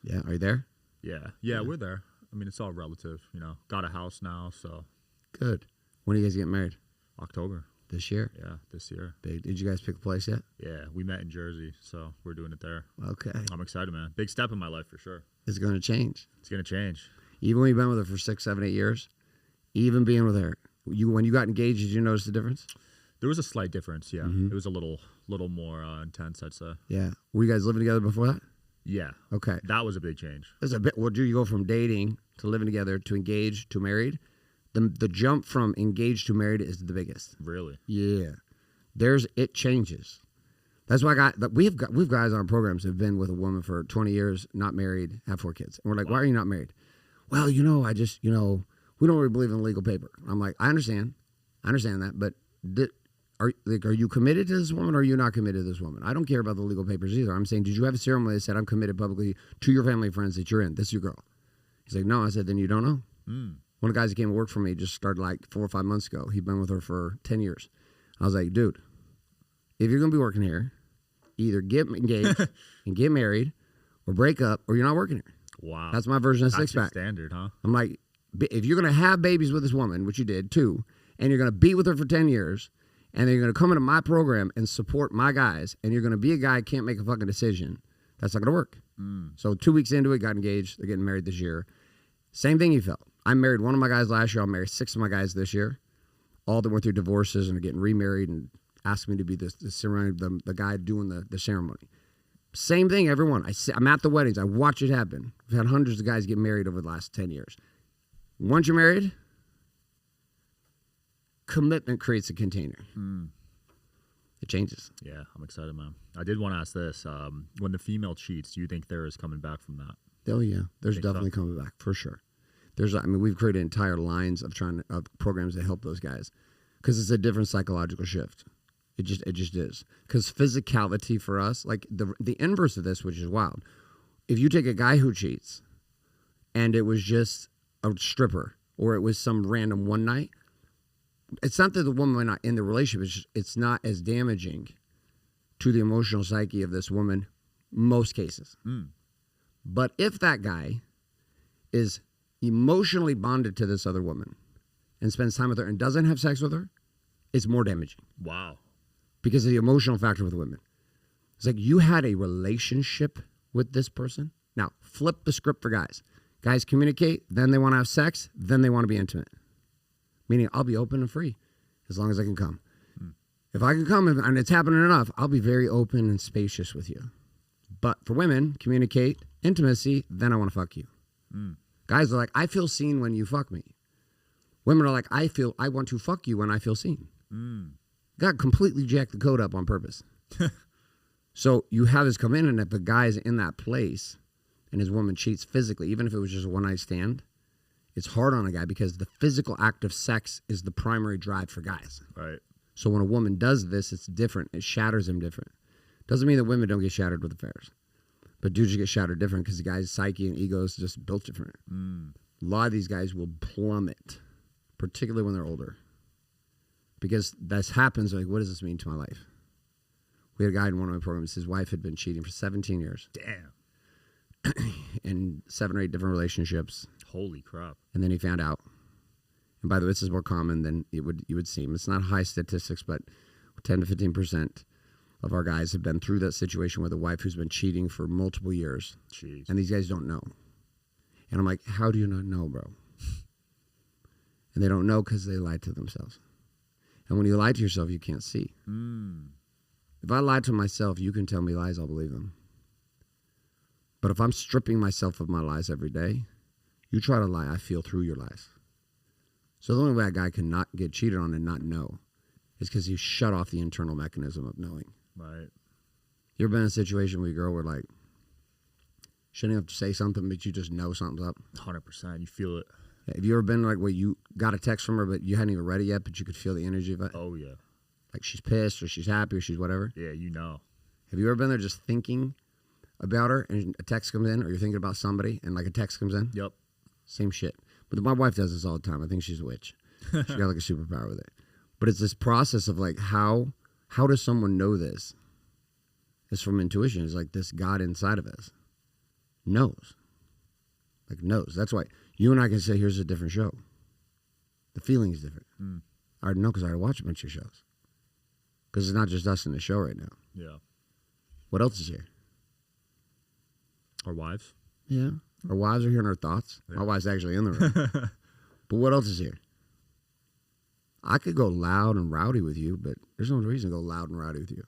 Yeah. Are you there? Yeah, we're there. I mean, it's all relative, you know. Got a house now, so. Good. When are you guys getting married? October. This year? Yeah, this year. Big. Did you guys pick a place yet? Yeah, we met in Jersey, so we're doing it there. Okay. I'm excited, man. Big step in my life for sure. It's going to change. It's going to change. Even when you've been with her for 6, 7, 8 years, even being with her, when you got engaged, did you notice the difference? There was a slight difference, yeah. It was a little more intense, I'd say. Yeah. Were you guys living together before that? Yeah. Okay. That was a big change. There's a bit. Well, do you go from dating to living together to engaged to married? The jump from engaged to married is the biggest. Really? Yeah. It changes. That's why we've guys on our programs who have been with a woman for 20 years, not married, have 4 kids. And we're like, why are you not married? Well, we don't really believe in legal paper. I'm like, I understand that, but are you committed to this woman or are you not committed to this woman? I don't care about the legal papers either. I'm saying, did you have a ceremony that said, I'm committed publicly to your family and friends that you're in? This is your girl. He's like, no. I said, then you don't know. One of the guys that came to work for me just started like 4 or 5 months ago. He'd been with her for 10 years. I was like, dude, if you're going to be working here, either get engaged and get married or break up or you're not working here. Wow. That's my version of That's your six-pack. standard, huh? I'm like, if you're going to have babies with this woman, which you did too, and you're going to be with her for 10 years, and then you're going to come into my program and support my guys, and you're going to be a guy who can't make a fucking decision, that's not going to work. So 2 weeks into it, got engaged. They're getting married this year. Same thing he felt. I married one of my guys last year. I'll marry 6 of my guys this year. All that went through divorces and are getting remarried and asked me to be the guy doing the ceremony. Same thing, everyone. I'm at the weddings. I watch it happen. I've had hundreds of guys get married over the last 10 years. Once you're married, commitment creates a container. It changes. Yeah, I'm excited, man. I did want to ask this. When the female cheats, do you think there is coming back from that? Oh, yeah. There's Think so? definitely coming back, for sure. We've created entire lines of programs that help those guys because it's a different psychological shift. It just is. Because physicality for us, like the inverse of this, which is wild. If you take a guy who cheats and it was just a stripper or it was some random one night, it's not that the woman might not in the relationship. It's not as damaging to the emotional psyche of this woman most cases. But if that guy is emotionally bonded to this other woman and spends time with her and doesn't have sex with her, it's more damaging. Wow. Because of the emotional factor with women. It's like you had a relationship with this person. Now, flip the script for guys. Guys communicate, then they want to have sex, then they want to be intimate. Meaning, I'll be open and free as long as I can come. If I can come and it's happening enough, I'll be very open and spacious with you. But for women, communicate, intimacy, then I want to fuck you. Guys are like, I feel seen when you fuck me. Women are like, I want to fuck you when I feel seen. God completely jacked the code up on purpose. So you have this come in, and if the guy's in that place and his woman cheats physically, even if it was just a one-night stand, it's hard on a guy because the physical act of sex is the primary drive for guys. Right. So when a woman does this, it's different. It shatters him different. Doesn't mean that women don't get shattered with affairs. But dudes get shattered different because the guy's psyche and ego is just built different. A lot of these guys will plummet, particularly when they're older. Because this happens, like, what does this mean to my life? We had a guy in one of my programs, his wife had been cheating for 17 years. Damn. in 7 or 8 different relationships. Holy crap. And then he found out. And by the way, this is more common than you would seem. It's not high statistics, but 10 to 15% of our guys have been through that situation with a wife who's been cheating for multiple years. Jeez. And these guys don't know. And I'm like, how do you not know, bro? And they don't know because they lied to themselves. And when you lie to yourself, you can't see. If I lie to myself, you can tell me lies, I'll believe them. But if I'm stripping myself of my lies every day, you try to lie, I feel through your lies. So the only way a guy can not get cheated on and not know is because you shut off the internal mechanism of knowing. Right. You ever been in a situation with a girl where, like, shouldn't have to say something, but you just know something's up? 100%. You feel it. Have you ever been like where you got a text from her, but you hadn't even read it yet, but you could feel the energy of it? Oh, yeah. Like she's pissed or she's happy or she's whatever? Yeah, you know. Have you ever been there just thinking about her and a text comes in, or you're thinking about somebody and like a text comes in? Yep. Same shit. But my wife does this all the time. I think she's a witch. She's got like a superpower with it. But it's this process of like, how does someone know this? It's from intuition. It's like this God inside of us knows. Like knows. That's why you and I can say, here's a different show. The feeling is different. I already know because I already watch a bunch of shows. Because it's not just us in the show right now. Yeah. What else is here? Our wives? Yeah. Our wives are here in our thoughts. Yeah. My wife's actually in the room. But what else is here? I could go loud and rowdy with you, but there's no reason to go loud and rowdy with you.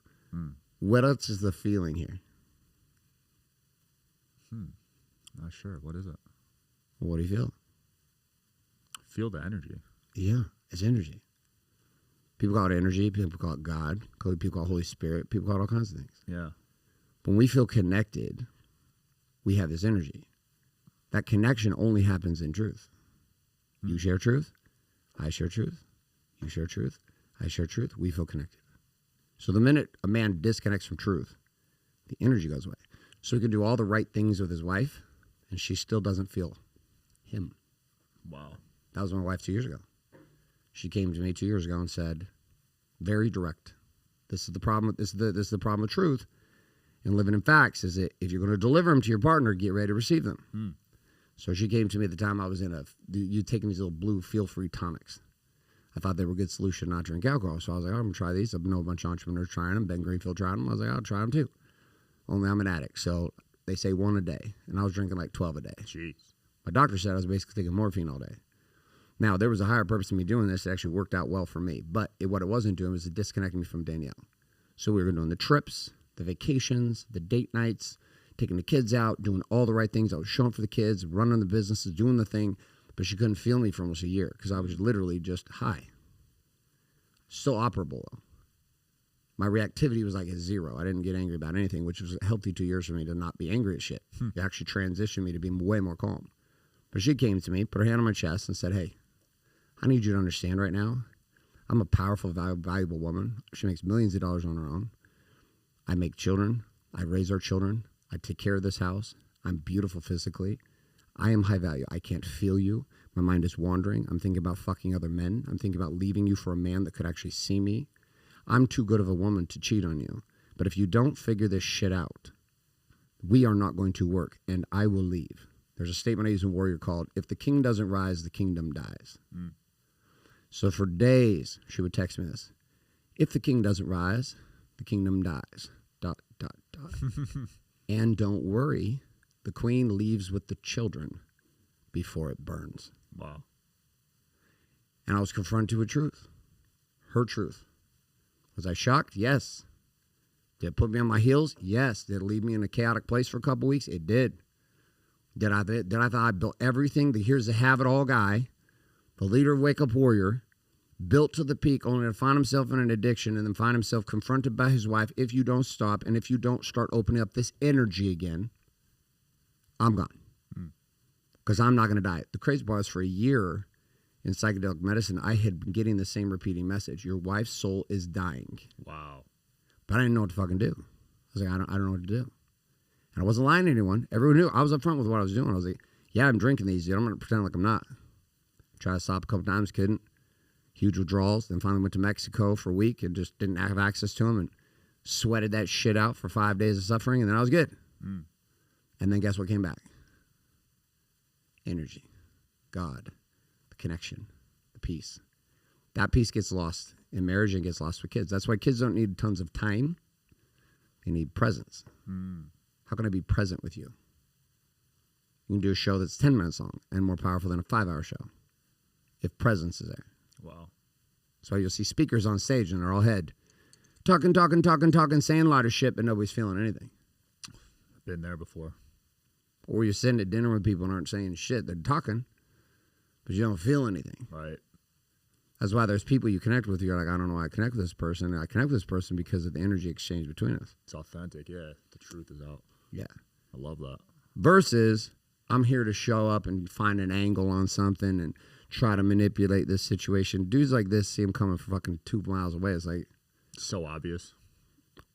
What else is the feeling here? Not sure. What is it? What do you feel? Feel the energy. Yeah, it's energy. People call it energy. People call it God. People call it Holy Spirit. People call it all kinds of things. Yeah. When we feel connected, we have this energy. That connection only happens in truth. You share truth. I share truth. You share truth. I share truth. We feel connected. So the minute a man disconnects from truth, the energy goes away. So he can do all the right things with his wife, and she still doesn't feel him. Wow. That was my wife 2 years ago. She came to me 2 years ago and said, very direct. This is the problem. This is the problem with truth and living in facts. Is that if you're going to deliver them to your partner, get ready to receive them. So she came to me at the time I was in you taking these little blue feel-free tonics. I thought they were a good solution to not drink alcohol. So I was like, I'm going to try these. I know a bunch of entrepreneurs trying them. Ben Greenfield tried them. I was like, I'll try them too. Only I'm an addict. So they say 1 a day. And I was drinking like 12 a day. Jeez. My doctor said I was basically taking morphine all day. Now, there was a higher purpose to me doing this. It actually worked out well for me. But what it wasn't doing was disconnecting me from Danielle. So we were doing the trips, the vacations, the date nights, taking the kids out, doing all the right things. I was showing for the kids, running the businesses, doing the thing. But she couldn't feel me for almost a year because I was literally just high. Still operable, though. My reactivity was like at 0. I didn't get angry about anything, which was a healthy 2 years for me to not be angry at shit. It actually transitioned me to be way more calm. But she came to me, put her hand on my chest and said, hey, I need you to understand right now, I'm a powerful, valuable woman. She makes millions of dollars on her own. I make children. I raise our children. I take care of this house. I'm beautiful physically. I am high value. I can't feel you. My mind is wandering. I'm thinking about fucking other men. I'm thinking about leaving you for a man that could actually see me. I'm too good of a woman to cheat on you. But if you don't figure this shit out, we are not going to work, and I will leave. There's a statement I use in Warrior called, if the king doesn't rise, the kingdom dies. So for days, she would text me this. If the king doesn't rise, the kingdom dies. ... And don't worry, the queen leaves with the children before it burns. Wow. And I was confronted with truth. Her truth. Was I shocked? Yes. Did it put me on my heels? Yes. Did it leave me in a chaotic place for a couple weeks? It did. Did I thought I built everything? Here's the have-it-all guy, the leader of Wake Up Warrior, built to the peak only to find himself in an addiction and then find himself confronted by his wife. If you don't stop and if you don't start opening up this energy again, I'm gone. Because I'm not going to die. The crazy part is for a year in psychedelic medicine, I had been getting the same repeating message. Your wife's soul is dying. Wow. But I didn't know what to fucking do. I was like, I don't know what to do. And I wasn't lying to anyone. Everyone knew. I was upfront with what I was doing. I was like, yeah, I'm drinking these. I'm going to pretend like I'm not. Tried to stop a couple times, couldn't. Huge withdrawals. Then finally went to Mexico for a week and just didn't have access to them and sweated that shit out for 5 days of suffering. And then I was good. And And then guess what came back? Energy, God, the connection, the peace. That peace gets lost in marriage and gets lost with kids. That's why kids don't need tons of time. They need presence. How can I be present with you? You can do a show that's 10 minutes long and more powerful than a 5-hour show if presence is there. Wow. That's why you'll see speakers on stage and they're all head. Talking, saying a lot of shit, but nobody's feeling anything. Been there before. Or you're sitting at dinner with people and aren't saying shit. They're talking, but you don't feel anything. Right. That's why there's people you connect with. You're like, I don't know why I connect with this person. I connect with this person because of the energy exchange between us. It's authentic. Yeah. The truth is out. Yeah. I love that. Versus, I'm here to show up and find an angle on something and try to manipulate this situation. Dudes like this see them coming from fucking 2 miles away. It's like, so obvious.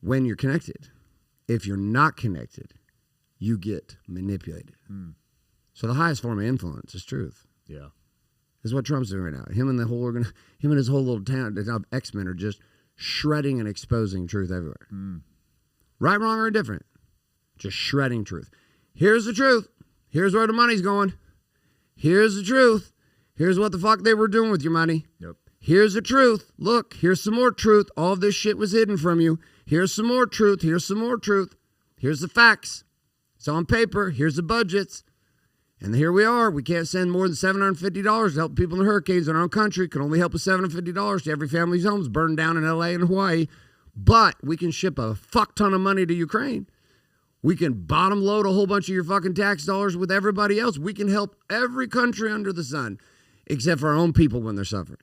When you're connected. If you're not connected, you get manipulated. So the highest form of influence is truth. Yeah. This is what Trump's doing right now. Him and his whole little town of X-Men are just shredding and exposing truth everywhere. Right, wrong, or indifferent. Just shredding truth. Here's the truth. Here's where the money's going. Here's the truth. Here's what the fuck they were doing with your money. Yep. Here's the truth. Look, here's some more truth. All of this shit was hidden from you. Here's some more truth. Here's some more truth. Here's the facts. It's on paper. Here's the budgets. And here we are. We can't send more than $750 to help people in the hurricanes in our own country. Can only help with $750 to every family's homes burned down in LA and Hawaii. But we can ship a fuck ton of money to Ukraine. We can bottom load a whole bunch of your fucking tax dollars with everybody else. We can help every country under the sun, except for our own people when they're suffering.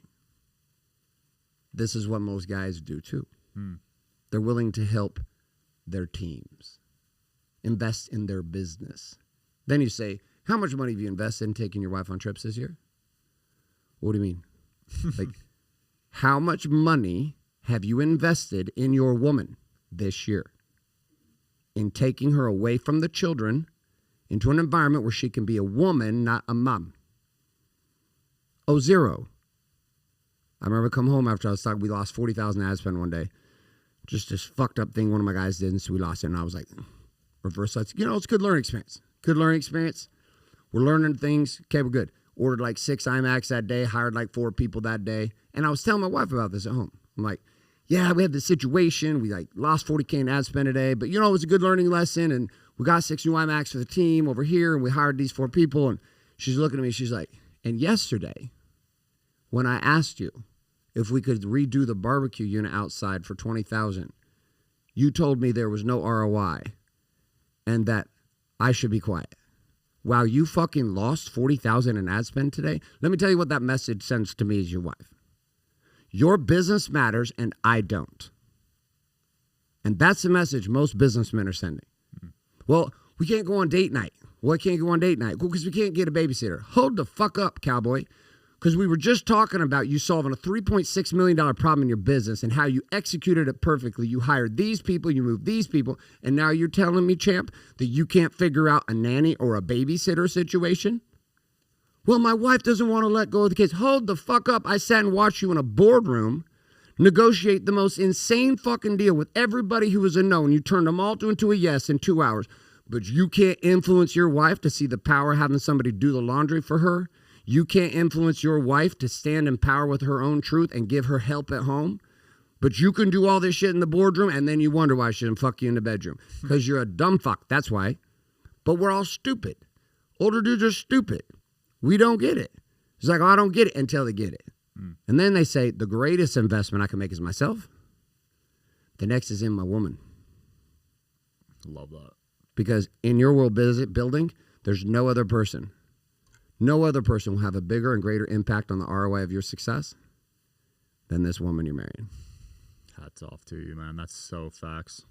This is what most guys do too. They're willing to help their teams, invest in their business. Then you say, how much money have you invested in taking your wife on trips this year? What do you mean? Like, how much money have you invested in your woman this year? In taking her away from the children into an environment where she can be a woman, not a mom. Oh, zero. I remember come home after I was talking, we lost 40,000 ad spend one day. Just this fucked up thing one of my guys did, and so we lost it. And I was like, reverse sides. You know, it's a good learning experience. Good learning experience. We're learning things. Okay, we're good. Ordered like 6 iMacs that day, hired like 4 people that day. And I was telling my wife about this at home. I'm like, yeah, we had this situation. We like lost 40K in ad spend today, but you know, it was a good learning lesson. And we got 6 new iMacs for the team over here. And we hired these 4 people. And she's looking at me. She's like, and yesterday, when I asked you if we could redo the barbecue unit outside for $20,000, you told me there was no ROI and that I should be quiet. Wow, you fucking lost $40,000 in ad spend today? Let me tell you what that message sends to me as your wife. Your business matters and I don't. And that's the message most businessmen are sending. Well, we can't go on date night. Why can't go on date night? Well, because we can't get a babysitter. Hold the fuck up, cowboy. Because we were just talking about you solving a $3.6 million problem in your business and how you executed it perfectly. You hired these people, you moved these people, and now you're telling me, champ, that you can't figure out a nanny or a babysitter situation? Well, my wife doesn't want to let go of the kids. Hold the fuck up. I sat and watched you in a boardroom negotiate the most insane fucking deal with everybody who was a no, and you turned them all into a yes in 2 hours. But you can't influence your wife to see the power of having somebody do the laundry for her. You can't influence your wife to stand in power with her own truth and give her help at home. But you can do all this shit in the boardroom, and then you wonder why she didn't fuck you in the bedroom. Because you're a dumb fuck. That's why. But we're all stupid. Older dudes are stupid. We don't get it. It's like, oh, I don't get it until they get it. And then they say, the greatest investment I can make is myself. The next is in my woman. Love that. Because in your world building, there's no other person. No other person will have a bigger and greater impact on the ROI of your success than this woman you're marrying. Hats off to you, man. That's so facts.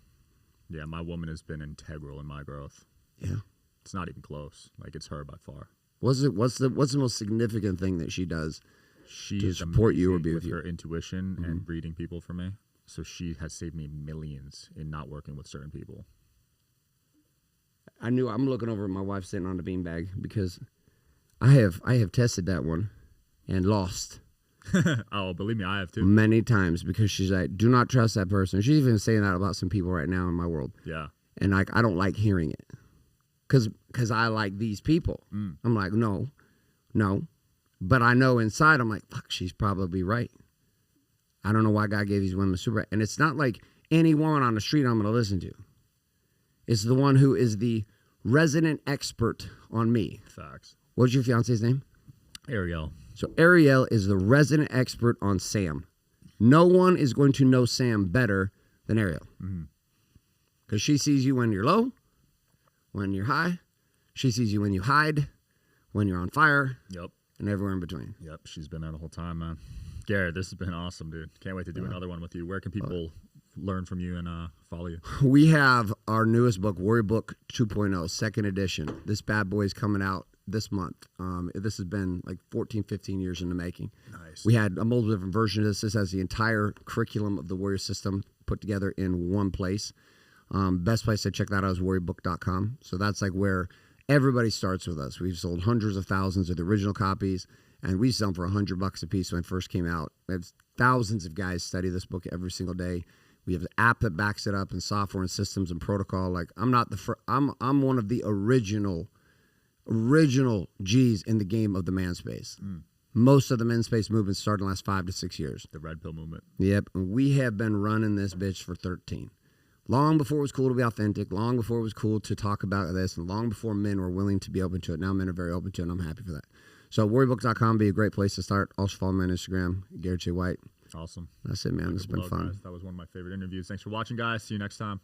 Yeah, my woman has been integral in my growth. Yeah. It's not even close. Like, it's her by far. What's the most significant thing that she does she to is support you or be with with you? her intuition and reading people for me. So she has saved me millions in not working with certain people. I'm looking over at my wife sitting on the beanbag because I have tested that one and lost. Oh, believe me, I have too. Many times because she's like, do not trust that person. She's even saying that about some people right now in my world. Yeah. And like, I don't like hearing it. because I like these people. I'm like, no. But I know inside, I'm like, fuck, she's probably right. I don't know why God gave these women super. And it's not like any woman on the street I'm going to listen to. It's the one who is the resident expert on me. Facts. What's your fiance's name? Ariel. So Ariel is the resident expert on Sam. No one is going to know Sam better than Ariel. Because she sees you when you're low, when you're high. She sees you when you hide, when you're on fire. Yep. And everywhere in between. Yep. She's been there the whole time, man. Garrett, this has been awesome, dude. Can't wait to do another one with you. Where can people learn from you and follow you? We have our newest book, Warrior Book 2.0, second edition. This bad boy is coming out this month. This has been like 14, 15 years in the making. Nice. We had a multiple different version of this. This has the entire curriculum of the Warrior System put together in one place. Best place to check that out is warriorbook.com. So that's like where everybody starts with us. We've sold hundreds of thousands of the original copies, and we sell them for $100 a piece when it first came out. We have thousands of guys study this book every single day. We have an app that backs it up, and software and systems and protocol. Like I'm not the I'm one of the original G's in the game of the man space. Most of the men's space movement started in the last 5 to 6 years. The red pill movement. Yep, and we have been running this bitch for 13. Long before it was cool to be authentic, long before it was cool to talk about this, and long before men were willing to be open to it. Now men are very open to it, and I'm happy for that. So warriorbook.com be a great place to start. Also follow me on Instagram, Garrett J. White. Awesome. That's it, man. It's been fun. Guys. That was one of my favorite interviews. Thanks for watching, guys. See you next time.